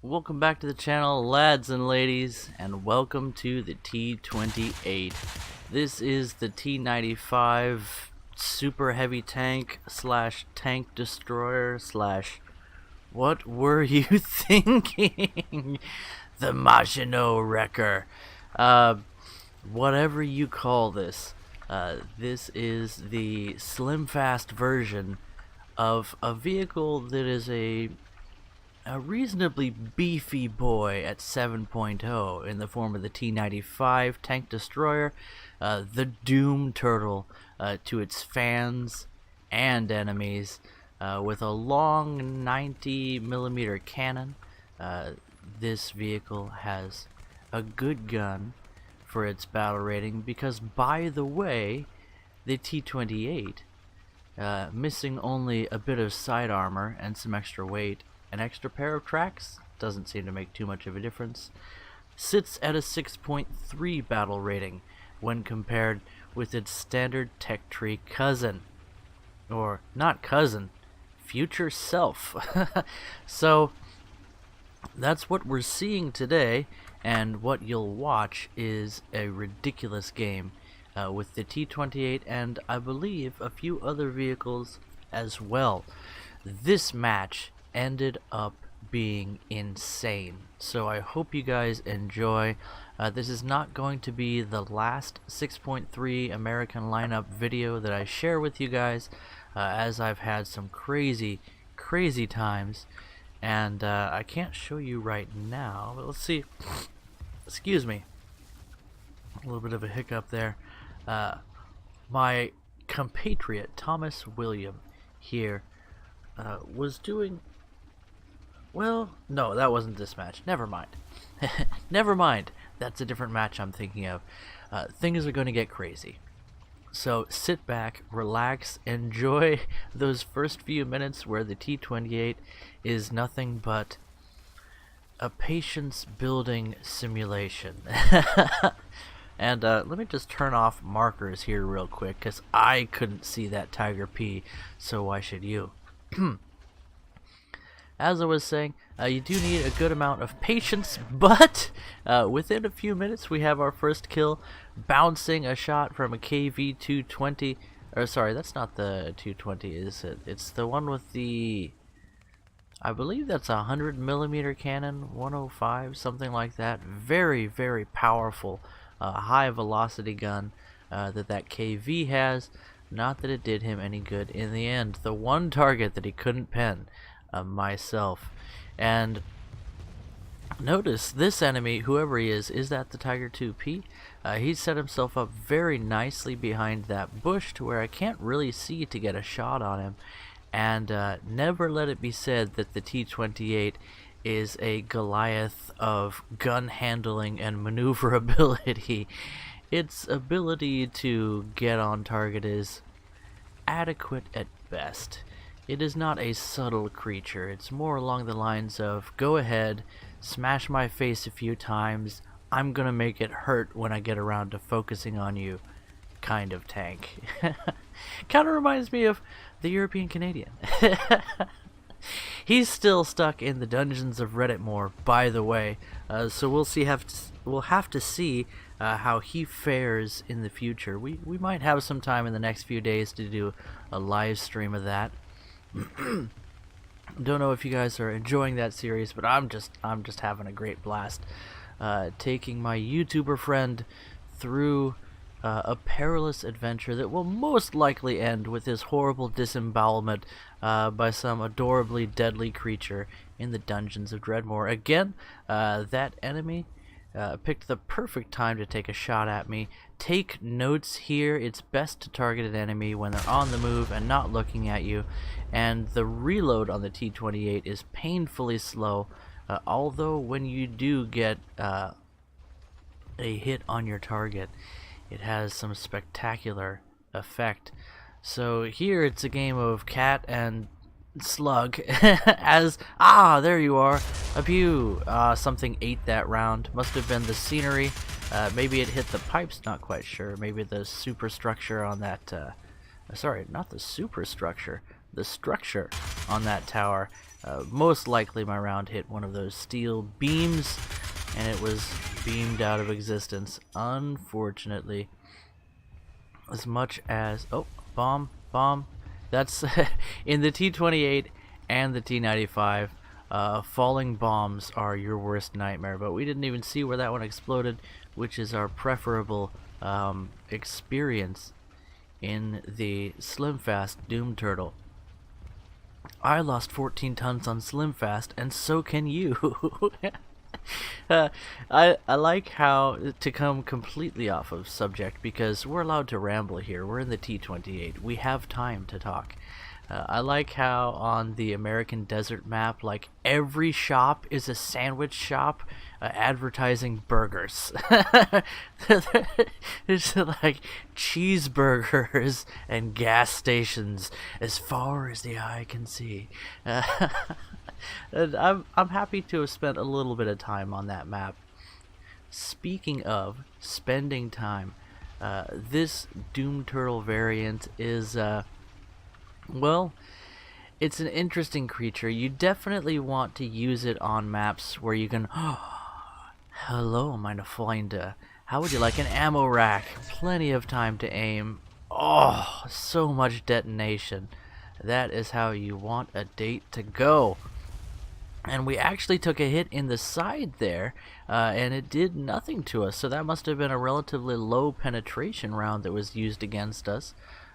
Welcome back to the channel, lads and ladies, and welcome to the T-28. This is the T-95 super heavy tank slash tank destroyer slash what were you thinking? The Maginot Wrecker. Whatever you call this. This is the slim fast version of a vehicle that is a reasonably beefy boy at 7.0 in the form of the T-95 tank destroyer, the Doom Turtle to its fans and enemies, with a long 90mm cannon. This vehicle has a good gun for its battle rating because, by the way, the T-28, missing only a bit of side armor and some extra weight, an extra pair of tracks, doesn't seem to make too much of a difference, sits at a 6.3 battle rating when compared with its standard tech tree cousin. Or, not cousin, future self. So, that's what we're seeing today, and what you'll watch is a ridiculous game with the T-28 and I believe a few other vehicles as well. This match ended up being insane, so I hope you guys enjoy. This is not going to be the last 6.3 American lineup video that I share with you guys, as I've had some crazy times, and I can't show you right now, but let's see. Excuse me, a little bit of a hiccup there. My compatriot Thomas William here was doing well. No, that wasn't this match. Never mind. Never mind. That's a different match I'm thinking of. Things are going to get crazy. So sit back, relax, enjoy those first few minutes where the T-28 is nothing but a patience building simulation. And let me just turn off markers here real quick, because I couldn't see that Tiger P, so why should you? As I was saying, you do need a good amount of patience, but within a few minutes we have our first kill, bouncing a shot from a KV-220. Or sorry, that's not the 220, is it? It's the one with the, I believe that's a 100mm cannon, 105, something like that. Very powerful, high velocity gun that KV has. Not that it did him any good in the end. The one target that he couldn't pen, myself. And notice this enemy, whoever he is that the Tiger 2P? He set himself up very nicely behind that bush to where I can't really see to get a shot on him. And never let it be said that the T-28 is a Goliath of gun handling and maneuverability. Its ability to get on target is adequate at best. It is not a subtle creature. It's more along the lines of, go ahead, smash my face a few times, I'm gonna make it hurt when I get around to focusing on you kind of tank. Kinda reminds me of the European Canadian. He's still stuck in the dungeons of Redditmore, by the way, so we'll have to see how he fares in the future. We might have some time in the next few days to do a live stream of that. Don't know if you guys are enjoying that series, but I'm just having a great blast taking my YouTuber friend through a perilous adventure that will most likely end with his horrible disembowelment by some adorably deadly creature in the dungeons of Dreadmore. Again, that enemy picked the perfect time to take a shot at me. Take notes here. It's best to target an enemy when they're on the move and not looking at you. And the reload on the T-28 is painfully slow, although when you do get a hit on your target, it has some spectacular effect. So here it's a game of cat and slug as there you are, a pew. Something ate that round. Must have been the scenery. Maybe it hit the pipes, not quite sure. Maybe the superstructure on that sorry, not the superstructure, the structure on that tower Most likely my round hit one of those steel beams, and it was beamed out of existence, unfortunately. As much as... oh, bomb. That's in the T-28 and the T-95. Falling bombs are your worst nightmare, but we didn't even see where that one exploded, which is our preferable experience in the SlimFast Doom Turtle. I lost 14 tons on SlimFast, and so can you. I like how, to come completely off of subject, because we're allowed to ramble here. We're in the T-28. We have time to talk. I like how on the American Desert map, like, every shop is a sandwich shop advertising burgers. There's like cheeseburgers and gas stations as far as the eye can see. And I'm happy to have spent a little bit of time on that map. Speaking of spending time, this Doom Turtle variant is well, it's an interesting creature. You definitely want to use it on maps where you can... hello, meine Freunde. How would you like an ammo rack? Plenty of time to aim. Oh, so much detonation. That is how you want a date to go. And we actually took a hit in the side there, and it did nothing to us. So that must have been a relatively low penetration round that was used against us.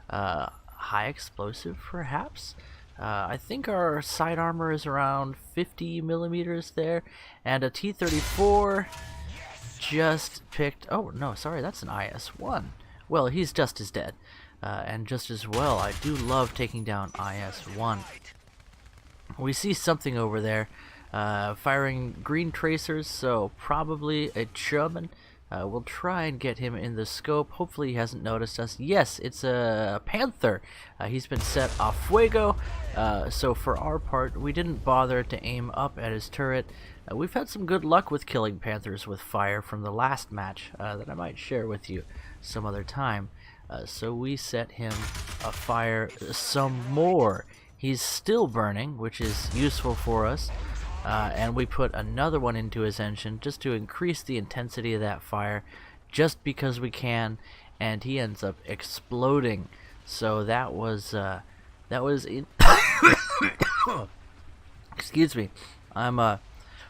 High explosive, perhaps? I think our side armor is around 50 millimeters there, and a T-34 just picked... oh, no, sorry, that's an IS-1. Well, he's just as dead, and just as well. I do love taking down IS-1. We see something over there, firing green tracers, so probably a German. We'll try and get him in the scope. Hopefully he hasn't noticed us. Yes, it's a Panther. He's been set off fuego. So for our part, we didn't bother to aim up at his turret. We've had some good luck with killing Panthers with fire from the last match that I might share with you some other time. So we set him afire some more. He's still burning, which is useful for us. And we put another one into his engine just to increase the intensity of that fire, just because we can, and he ends up exploding. So that was in excuse me, I'm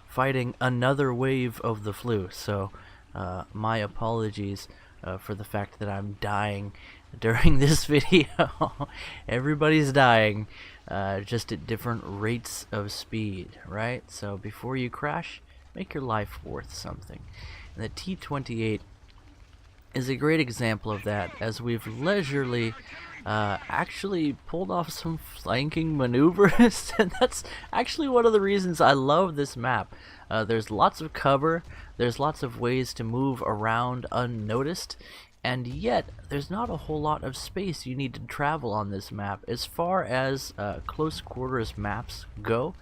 fighting another wave of the flu, so my apologies for the fact that I'm dying during this video. Everybody's dying. Just at different rates of speed, right? So before you crash, make your life worth something. And the T-28 is a great example of that, as we've leisurely actually pulled off some flanking maneuvers, and that's actually one of the reasons I love this map. There's lots of cover, there's lots of ways to move around unnoticed, and yet there's not a whole lot of space you need to travel on this map. As far as close quarters maps go,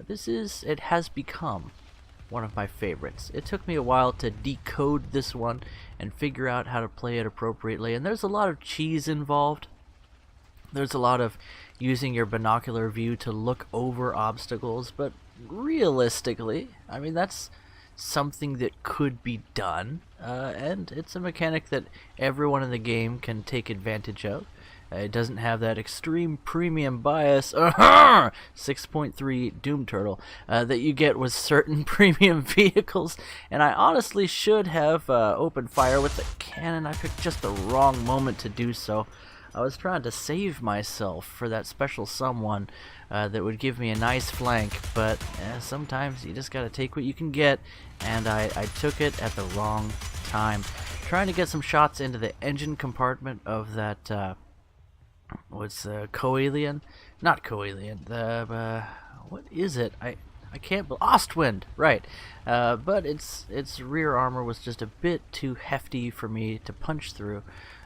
it has become one of my favorites. It took me a while to decode this one and figure out how to play it appropriately, and there's a lot of cheese involved. There's a lot of using your binocular view to look over obstacles, but realistically, I mean, that's something that could be done, and it's a mechanic that everyone in the game can take advantage of. It doesn't have that extreme premium bias 6.3 Doom Turtle that you get with certain premium vehicles, and I honestly should have opened fire with the cannon. I picked just the wrong moment to do so. I was trying to save myself for that special someone that would give me a nice flank, but sometimes you just gotta take what you can get, and I took it at the wrong time. Trying to get some shots into the engine compartment of that, what's Coelian? Not Coelian, what is it? I can't believe, Ostwind, right. But its rear armor was just a bit too hefty for me to punch through.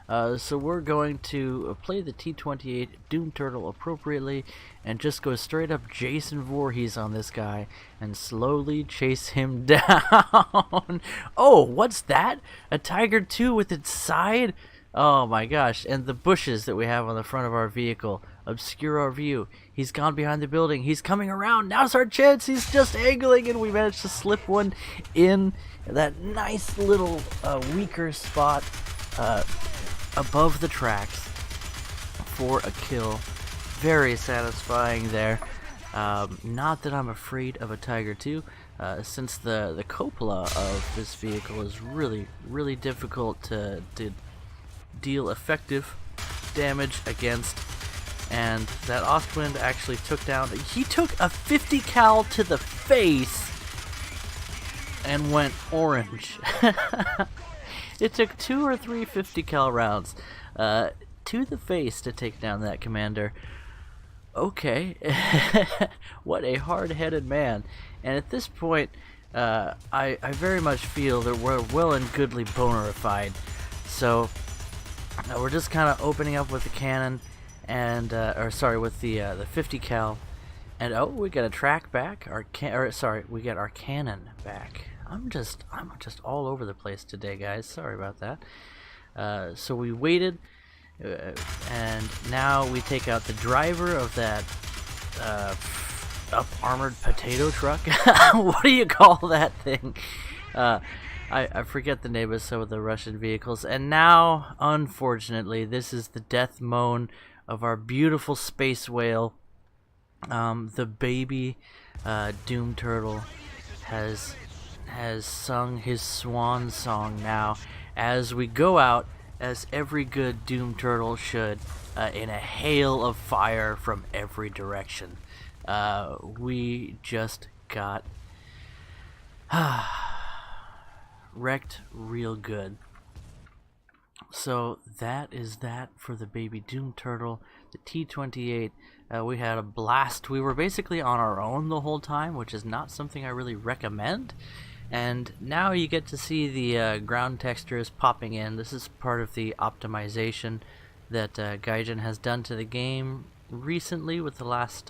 So we're going to play the T-28 Doom Turtle appropriately and just go straight up Jason Voorhees on this guy and slowly chase him down. Oh, what's that? A Tiger II with its side? Oh my gosh, and the bushes that we have on the front of our vehicle obscure our view. He's gone behind the building. He's coming around. Now's our chance. He's just angling, and we managed to slip one in that nice little weaker spot above the tracks for a kill. Very satisfying there. Not that I'm afraid of a Tiger II, since the cupola of this vehicle is really difficult to deal effective damage against, and that Ostwind actually took down. He took a 50 cal to the face and went orange. It took 2 or 3 50 cal rounds to the face to take down that commander. Okay, what a hard-headed man. And at this point, I very much feel that we're well and goodly bonerified. So we're just kind of opening up with the cannon, and with the 50 cal, and oh, we got a track back. We got our cannon back. I'm just all over the place today, guys. Sorry about that. So we waited. And now we take out the driver of that up-armored potato truck. What do you call that thing? I forget the name of some of the Russian vehicles. And now, unfortunately, this is the death moan of our beautiful space whale. The baby Doom Turtle has sung his swan song now as we go out, as every good Doom Turtle should, in a hail of fire from every direction. We just got wrecked real good. So that is that for the baby Doom Turtle, the T-28. We had a blast. We were basically on our own the whole time, which is not something I really recommend. And now you get to see the ground textures popping in. This is part of the optimization that Gaijin has done to the game recently with the last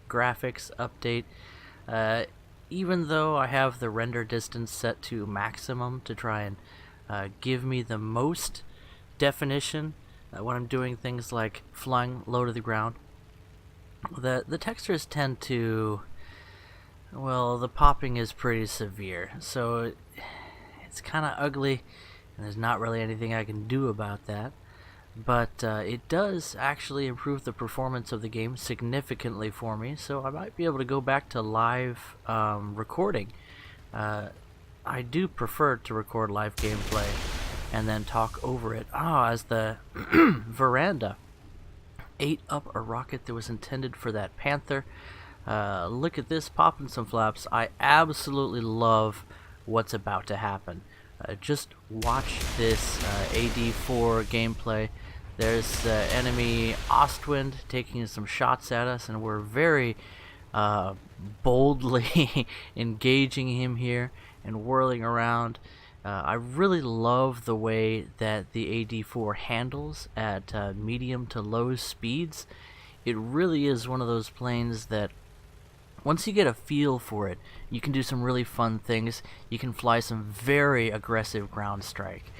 graphics update. Even though I have the render distance set to maximum to try and give me the most definition when I'm doing things like flying low to the ground, the textures tend to... well, the popping is pretty severe, so it's kind of ugly, and there's not really anything I can do about that. But it does actually improve the performance of the game significantly for me, so I might be able to go back to live recording. I do prefer to record live gameplay and then talk over it. As the Veranda ate up a rocket that was intended for that Panther. Look at this, popping some flaps. I absolutely love what's about to happen. Just watch this AD4 gameplay. There's the enemy Ostwind taking some shots at us, and we're very boldly engaging him here and whirling around. I really love the way that the AD4 handles at medium to low speeds. It really is one of those planes that once you get a feel for it, you can do some really fun things. You can fly some very aggressive ground strike.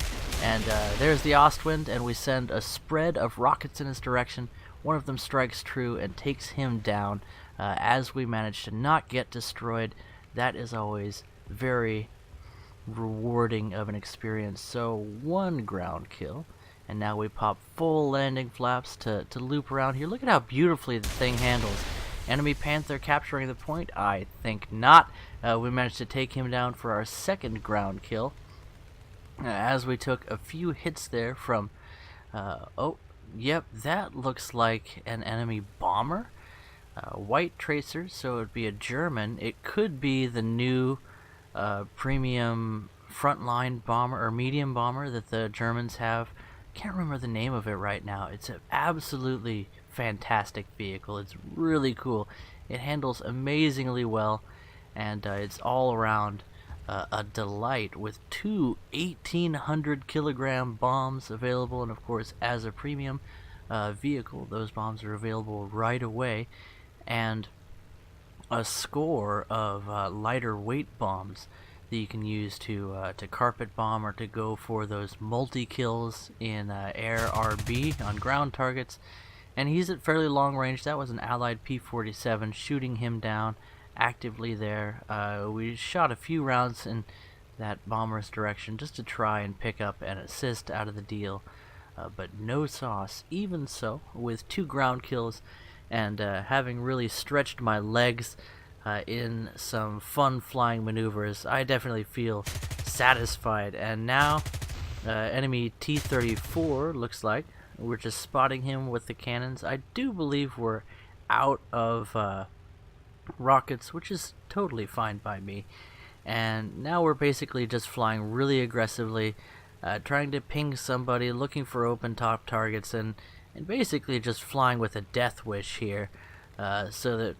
And there's the Ostwind, and we send a spread of rockets in his direction. One of them strikes true and takes him down as we manage to not get destroyed. That is always very rewarding of an experience. So 1 ground kill, and now we pop full landing flaps to loop around here. Look at how beautifully the thing handles. Enemy Panther capturing the point? I think not. We managed to take him down for our 2nd ground kill. As we took a few hits there from... oh, yep, that looks like an enemy bomber. White tracer, so it would be a German. It could be the new premium frontline bomber or medium bomber that the Germans have. Can't remember the name of it right now. It's an absolutely fantastic vehicle. It's really cool. It handles amazingly well, and it's all around a delight with 2 1,800 kilogram bombs available, and of course as a premium vehicle those bombs are available right away, and a score of lighter weight bombs that you can use to carpet bomb or to go for those multi-kills in air RB on ground targets. And he's at fairly long range. That was an allied P-47 shooting him down actively there. We shot a few rounds in that bomber's direction just to try and pick up an assist out of the deal, but no sauce. Even so, with 2 ground kills and having really stretched my legs in some fun flying maneuvers, I definitely feel satisfied. And now enemy T-34 looks like we're just spotting him with the cannons. I do believe we're out of rockets, which is totally fine by me. And now we're basically just flying really aggressively, trying to ping somebody, looking for open top targets, and basically just flying with a death wish here, so that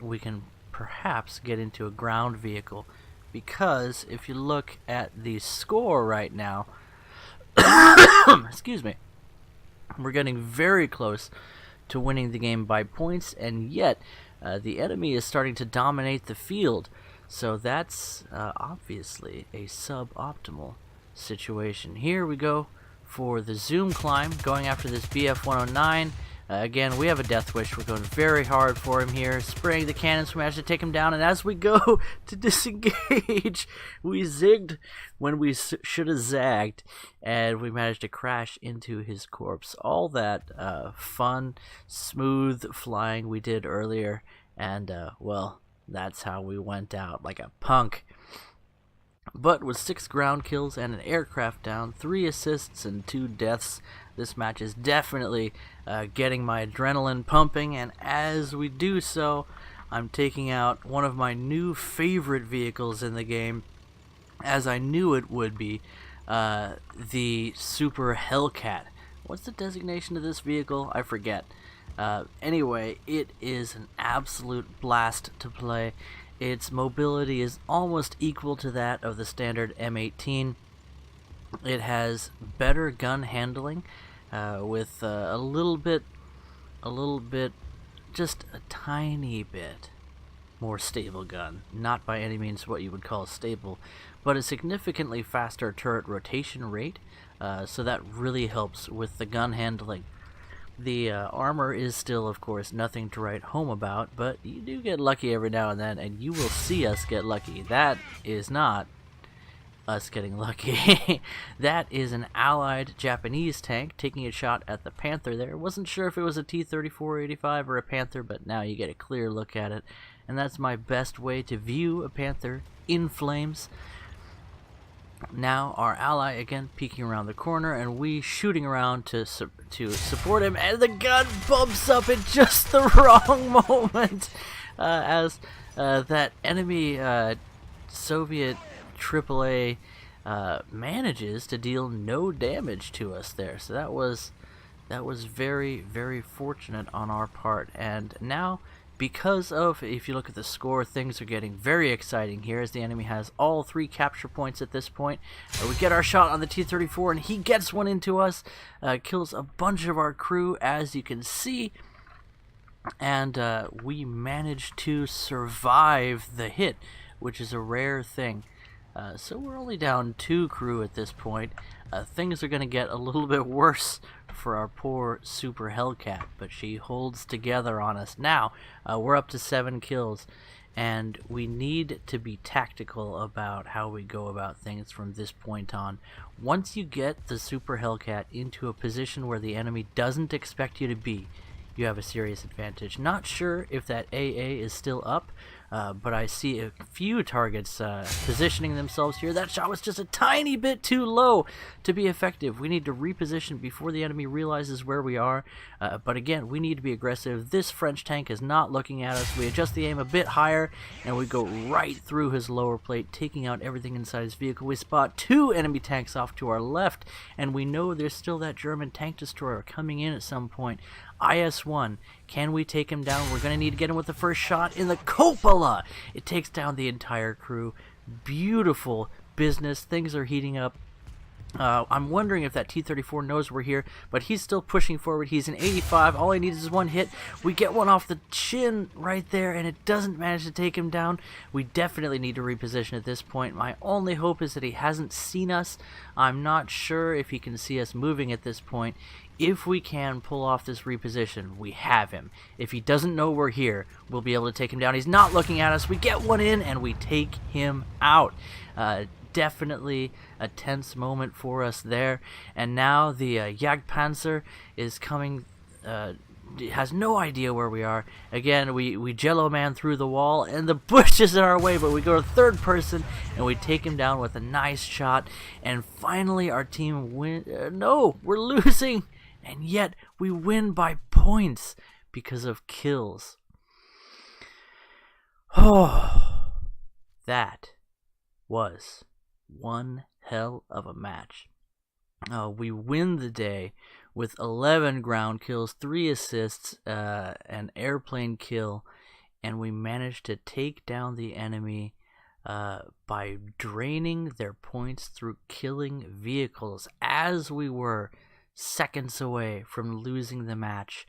we can perhaps get into a ground vehicle. Because if you look at the score right now, excuse me, we're getting very close to winning the game by points, and yet the enemy is starting to dominate the field. So that's obviously a suboptimal situation. Here we go for the zoom climb, going after this BF-109. Again, we have a death wish. We're going very hard for him here, spraying the cannons. We managed to take him down, and as we go to disengage, we zigged when we should have zagged, and we managed to crash into his corpse. All that fun, smooth flying we did earlier, and well, that's how we went out, like a punk. But with 6 ground kills and an aircraft down, 3 assists and 2 deaths, this match is definitely getting my adrenaline pumping, and as we do so, I'm taking out one of my new favorite vehicles in the game, as I knew it would be, the Super Hellcat. What's the designation of this vehicle? I forget. Anyway, it is an absolute blast to play. Its mobility is almost equal to that of the standard M18. It has better gun handling, with a little bit, just a tiny bit more stable gun. Not by any means what you would call stable, but a significantly faster turret rotation rate, so that really helps with the gun handling. The armor is still, of course, nothing to write home about, but you do get lucky every now and then, and you will see us get lucky. That is not us getting lucky. That is an allied Japanese tank taking a shot at the Panther there. Wasn't sure if it was a T-34-85 or a Panther, but now you get a clear look at it, and that's my best way to view a Panther in flames. Now our ally again peeking around the corner, and we shooting around to support him, and the gun bumps up at just the wrong moment as that enemy Soviet AAA manages to deal no damage to us there. So that was very, very fortunate on our part. And now, because of, if you look at the score, things are getting very exciting here as the enemy has all 3 capture points at this point. We get our shot on the T-34, and he gets one into us, kills a bunch of our crew, as you can see, and we managed to survive the hit, which is a rare thing. So we're only down 2 crew at this point. Things are going to get a little bit worse for our poor Super Hellcat, but she holds together on us. Now, we're up to 7 kills, and we need to be tactical about how we go about things from this point on. Once you get the Super Hellcat into a position where the enemy doesn't expect you to be, you have a serious advantage. Not sure if that AA is still up, but I see a few targets positioning themselves here. That shot was just a tiny bit too low to be effective. We need to reposition before the enemy realizes where we are. But again, we need to be aggressive. This French tank is not looking at us. We adjust the aim a bit higher, and we go right through his lower plate, taking out everything inside his vehicle. We spot 2 enemy tanks off to our left, and we know there's still that German tank destroyer coming in at some point. IS-1, can we take him down? We're going to need to get him with the first shot in the cupola. It takes down the entire crew. Beautiful business. Things are heating up. I'm wondering if that T-34 knows we're here, but he's still pushing forward. He's an 85. All he needs is one hit. We get one off the chin right there, and it doesn't manage to take him down. We definitely need to reposition at this point. My only hope is that he hasn't seen us. I'm not sure if he can see us moving at this point. If we can pull off this reposition, we have him. If he doesn't know we're here, we'll be able to take him down. He's not looking at us. We get one in, and we take him out. Definitely a tense moment for us there. And now the Jagdpanzer is coming, has no idea where we are. Again, we Jello Man through the wall, and the bush is in our way, but we go to third person, and we take him down with a nice shot. And finally, our team win. No, we're losing, and yet we win by points because of kills. Oh, that was one hell of a match. We win the day with 11 ground kills, 3 assists, an airplane kill, and we managed to take down the enemy by draining their points through killing vehicles, as we were seconds away from losing the match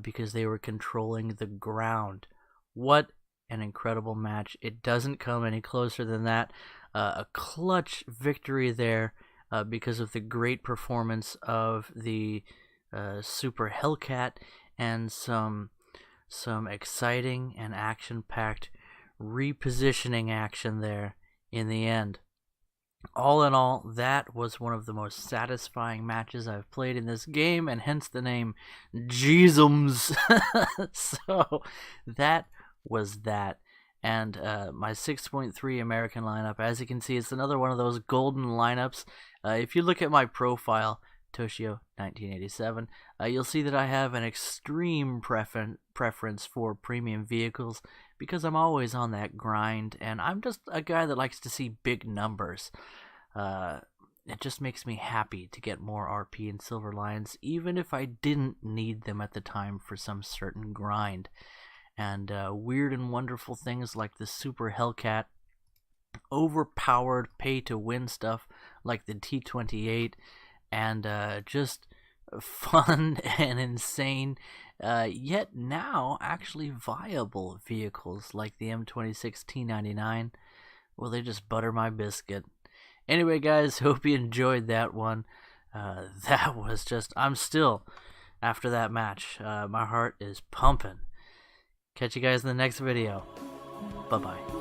because they were controlling the ground. What an incredible match. It doesn't come any closer than that. A clutch victory there because of the great performance of the Super Hellcat and some exciting and action-packed repositioning action there in the end. All in all, that was one of the most satisfying matches I've played in this game, and hence the name Jeezums. So that was that. And my 6.3 American lineup, as you can see, it's another one of those golden lineups. If you look at my profile, Toshio 1987, you'll see that I have an extreme preference for premium vehicles because I'm always on that grind, and I'm just a guy that likes to see big numbers. It just makes me happy to get more RP and Silver Lions, even if I didn't need them at the time for some certain grind. And weird and wonderful things like the Super Hellcat, overpowered pay-to-win stuff like the T-28, and just fun and insane, yet now actually viable vehicles like the M26 T99. Well, they just butter my biscuit. Anyway, guys, hope you enjoyed that one. That was just, I'm still, after that match, my heart is pumping. Catch you guys in the next video. Bye-bye.